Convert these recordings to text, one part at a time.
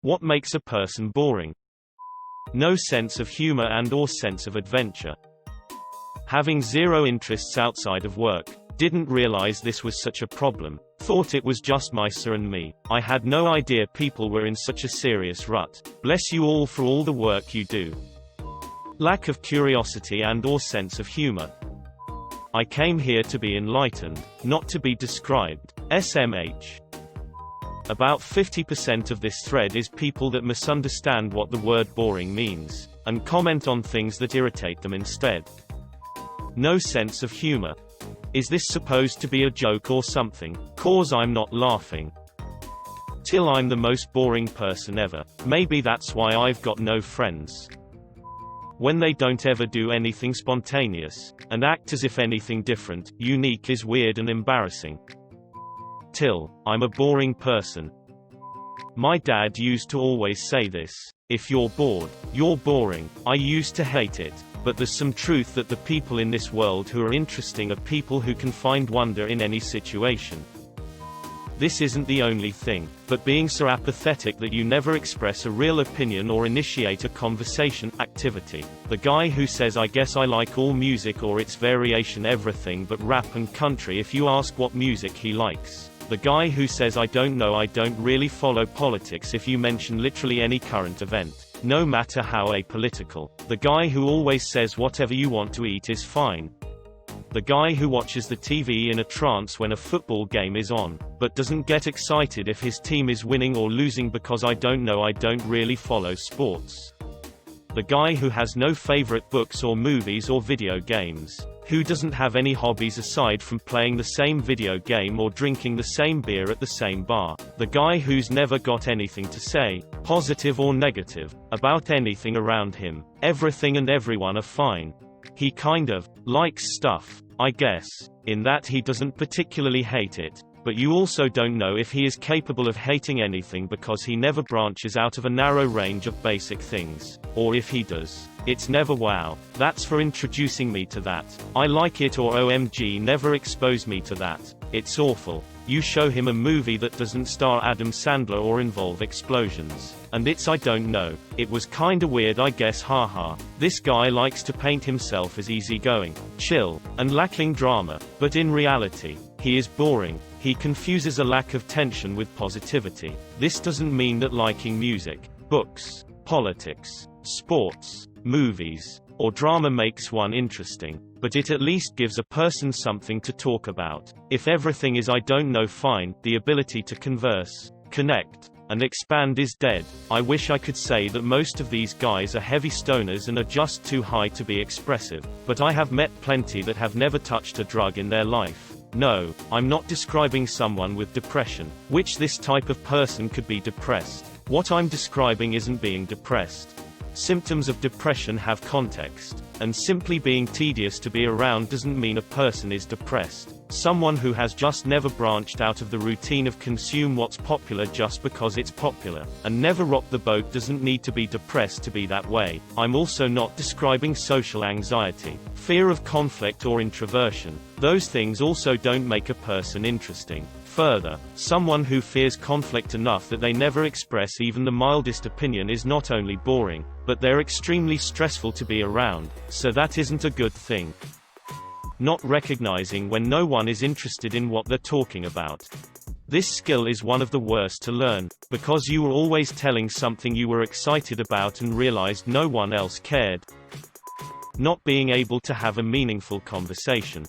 What makes a person boring? No sense of humor and/or sense of adventure. Having zero interests outside of work. Didn't realize this was such a problem. Thought it was just Misa and me. I had no idea people were in such a serious rut. Bless you all for all the work you do. Lack of curiosity and/or sense of humor. I came here to be enlightened, not to be described. SMH. About 50% of this thread is people that misunderstand what the word boring means, and comment on things that irritate them instead. No sense of humor. Is this supposed to be a joke or something? 'Cause I'm not laughing. Till I'm the most boring person ever. Maybe that's why I've got no friends. When they don't ever do anything spontaneous, and act as if anything different, unique is weird and embarrassing. Till I'm a boring person. My dad used to always say this. If you're bored, you're boring. I used to hate it. But there's some truth that the people in this world who are interesting are people who can find wonder in any situation. This isn't the only thing, but being so apathetic that you never express a real opinion or initiate a conversation. Activity. The guy who says I guess I like all music or its variation everything but rap and country if you ask what music he likes. The guy who says I don't know, I don't really follow politics if you mention literally any current event, no matter how apolitical. The guy who always says whatever you want to eat is fine. The guy who watches the TV in a trance when a football game is on, but doesn't get excited if his team is winning or losing because I don't know, I don't really follow sports. The guy who has no favorite books or movies or video games. Who doesn't have any hobbies aside from playing the same video game or drinking the same beer at the same bar. The guy who's never got anything to say, positive or negative, about anything around him. Everything and everyone are fine. He kind of likes stuff, I guess, in that he doesn't particularly hate it. But you also don't know if he is capable of hating anything because he never branches out of a narrow range of basic things. Or if he does, it's never wow, that's for introducing me to that. I like it, or OMG never expose me to that. It's awful. You show him a movie that doesn't star Adam Sandler or involve explosions, and it's I don't know, it was kinda weird I guess, haha. This guy likes to paint himself as easygoing, chill, and lacking drama, but in reality, he is boring. He confuses a lack of tension with positivity. This doesn't mean that liking music, books, politics, sports, movies, or drama makes one interesting, but it at least gives a person something to talk about. If everything is I don't know, fine, the ability to converse, connect, and expand is dead. I wish I could say that most of these guys are heavy stoners and are just too high to be expressive, but I have met plenty that have never touched a drug in their life. No, I'm not describing someone with depression, which this type of person could be depressed. What I'm describing isn't being depressed. Symptoms of depression have context, and simply being tedious to be around doesn't mean a person is depressed. Someone who has just never branched out of the routine of consume what's popular just because it's popular, and never rocked the boat doesn't need to be depressed to be that way. I'm also not describing social anxiety, fear of conflict or introversion. Those things also don't make a person interesting. Further, someone who fears conflict enough that they never express even the mildest opinion is not only boring, but they're extremely stressful to be around, so that isn't a good thing. Not recognizing when no one is interested in what they're talking about. This skill is one of the worst to learn, because you were always telling something you were excited about and realized no one else cared. Not being able to have a meaningful conversation.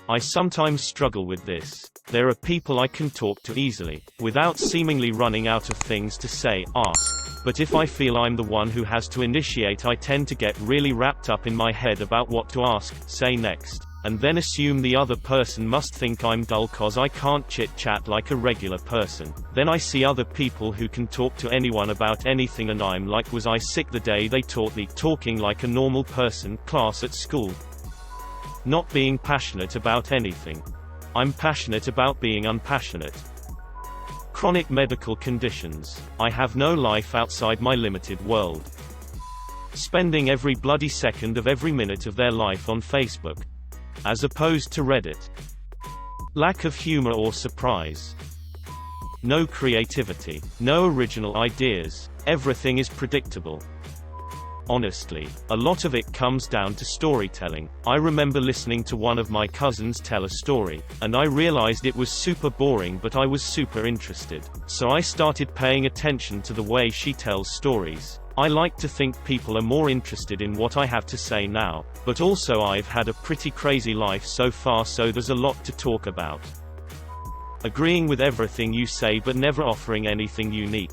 I sometimes struggle with this. There are people I can talk to easily, without seemingly running out of things to say, ask. But if I feel I'm the one who has to initiate, I tend to get really wrapped up in my head about what to ask, say next, and then assume the other person must think I'm dull cause I can't chit-chat like a regular person. Then I see other people who can talk to anyone about anything and I'm like, was I sick the day they taught me talking like a normal person class at school? Not being passionate about anything. I'm passionate about being unpassionate. Chronic medical conditions. I have no life outside my limited world. Spending every bloody second of every minute of their life on Facebook, as opposed to Reddit. Lack of humor or surprise. No creativity. No original ideas. Everything is predictable. Honestly, a lot of it comes down to storytelling. I remember listening to one of my cousins tell a story, and I realized it was super boring, but I was super interested. So I started paying attention to the way she tells stories. I like to think people are more interested in what I have to say now, but also I've had a pretty crazy life so far, so there's a lot to talk about. Agreeing with everything you say but never offering anything unique.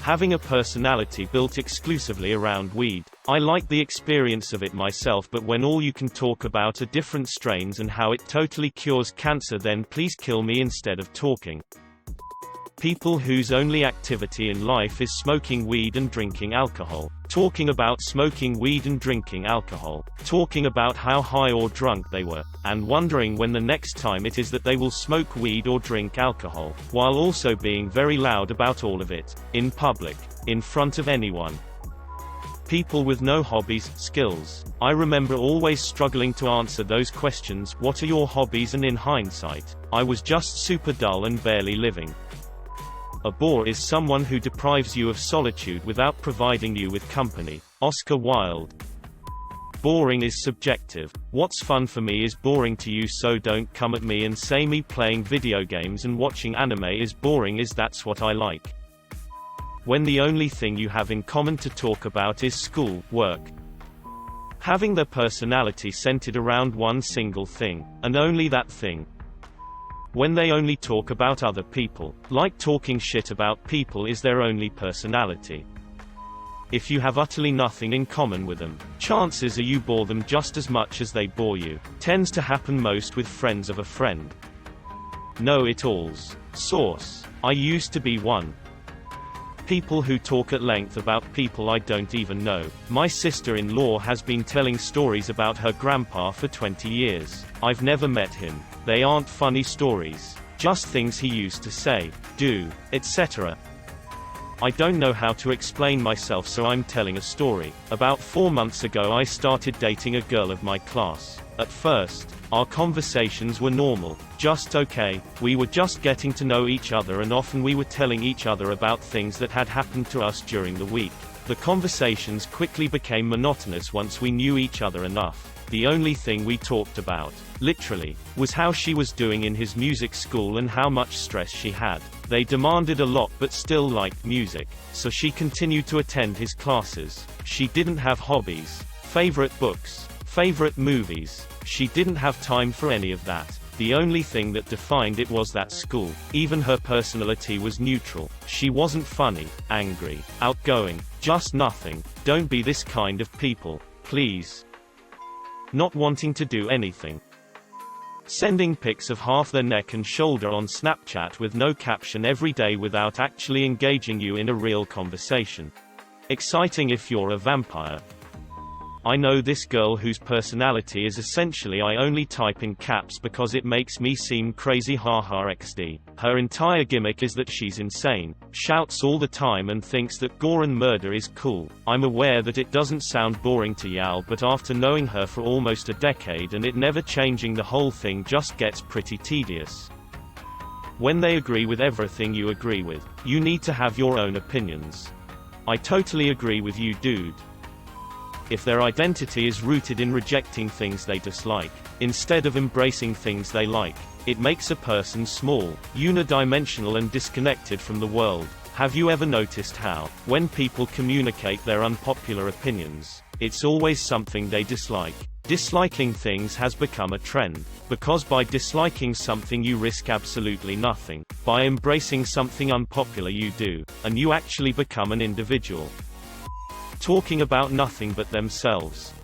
Having a personality built exclusively around weed. I like the experience of it myself, but when all you can talk about are different strains and how it totally cures cancer, then please kill me instead of talking. People whose only activity in life is smoking weed and drinking alcohol. Talking about smoking weed and drinking alcohol. Talking about how high or drunk they were, and wondering when the next time it is that they will smoke weed or drink alcohol, while also being very loud about all of it, in public, in front of anyone. People with no hobbies, skills. I remember always struggling to answer those questions. What are your hobbies? And in hindsight, I was just super dull and barely living. A bore is someone who deprives you of solitude without providing you with company. Oscar Wilde. Boring is subjective. What's fun for me is boring to you, so don't come at me and say me playing video games and watching anime is boring, as that's what I like. When the only thing you have in common to talk about is school, work. Having their personality centered around one single thing, and only that thing. When they only talk about other people, like talking shit about people is their only personality. If you have utterly nothing in common with them, chances are you bore them just as much as they bore you. Tends to happen most with friends of a friend. Know-it-alls. Source. I used to be one. People who talk at length about people I don't even know. My sister-in-law has been telling stories about her grandpa for 20 years. I've never met him. They aren't funny stories. Just things he used to say, do, etc. I don't know how to explain myself, so I'm telling a story. About 4 months ago I started dating a girl of my class. At first, our conversations were normal, just okay. We were just getting to know each other, and often we were telling each other about things that had happened to us during the week. The conversations quickly became monotonous once we knew each other enough. The only thing we talked about, literally, was how she was doing in his music school and how much stress she had. They demanded a lot but still liked music, so she continued to attend his classes. She didn't have hobbies, favorite books, favorite movies. She didn't have time for any of that. The only thing that defined it was that school. Even her personality was neutral. She wasn't funny, angry, outgoing, just nothing. Don't be this kind of people, please. Not wanting to do anything. Sending pics of half their neck and shoulder on Snapchat with no caption every day without actually engaging you in a real conversation. Exciting if you're a vampire. I know this girl whose personality is essentially I only type in caps because it makes me seem crazy, haha xd. Her entire gimmick is that she's insane, shouts all the time and thinks that gore and murder is cool. I'm aware that it doesn't sound boring to y'all, but after knowing her for almost a decade and it never changing, the whole thing just gets pretty tedious. When they agree with everything you agree with, you need to have your own opinions. I totally agree with you, dude. If their identity is rooted in rejecting things they dislike, instead of embracing things they like, it makes a person small, unidimensional and disconnected from the world. Have you ever noticed how, when people communicate their unpopular opinions, it's always something they dislike? Disliking things has become a trend, because by disliking something you risk absolutely nothing. By embracing something unpopular you do, and you actually become an individual. Talking about nothing but themselves.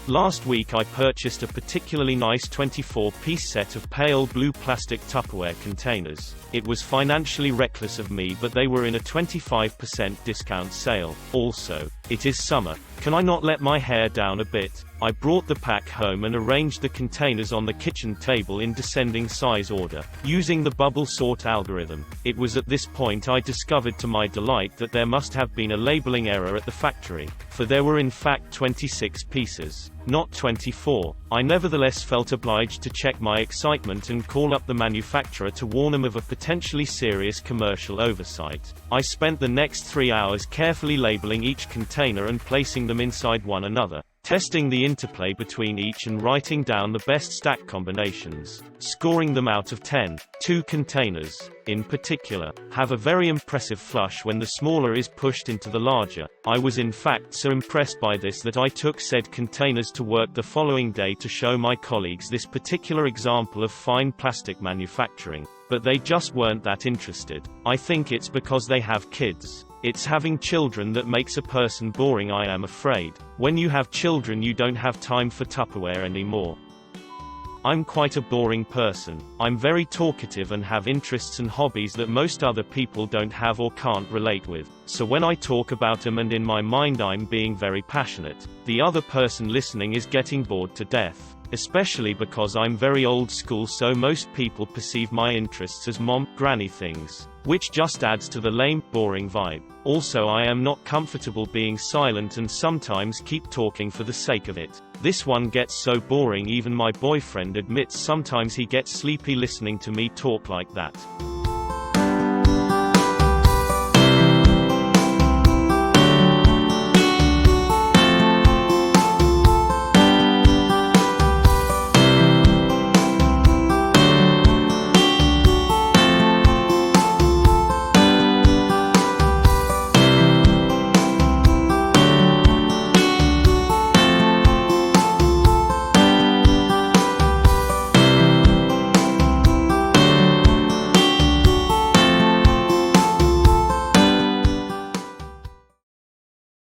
Last week I purchased a particularly nice 24-piece set of pale blue plastic Tupperware containers. It was financially reckless of me, but they were in a 25% discount sale. Also, it is summer. Can I not let my hair down a bit? I brought the pack home and arranged the containers on the kitchen table in descending size order, using the bubble sort algorithm. It was at this point I discovered to my delight that there must have been a labeling error at the factory, for there were in fact 26 pieces, not 24. I nevertheless felt obliged to check my excitement and call up the manufacturer to warn them of a potentially serious commercial oversight. I spent the next 3 hours carefully labeling each container and placing them inside one another, testing the interplay between each and writing down the best stack combinations, scoring them out of 10. 2 containers, in particular, have a very impressive flush when the smaller is pushed into the larger. I was in fact so impressed by this that I took said containers to work the following day to show my colleagues this particular example of fine plastic manufacturing, but they just weren't that interested. I think it's because they have kids. It's having children that makes a person boring, I am afraid. When you have children you don't have time for Tupperware anymore. I'm quite a boring person. I'm very talkative and have interests and hobbies that most other people don't have or can't relate with. So when I talk about them and in my mind I'm being very passionate, the other person listening is getting bored to death. Especially because I'm very old school, so most people perceive my interests as mom, granny things, which just adds to the lame, boring vibe. Also, I am not comfortable being silent and sometimes keep talking for the sake of it. This one gets so boring even my boyfriend admits sometimes he gets sleepy listening to me talk like that.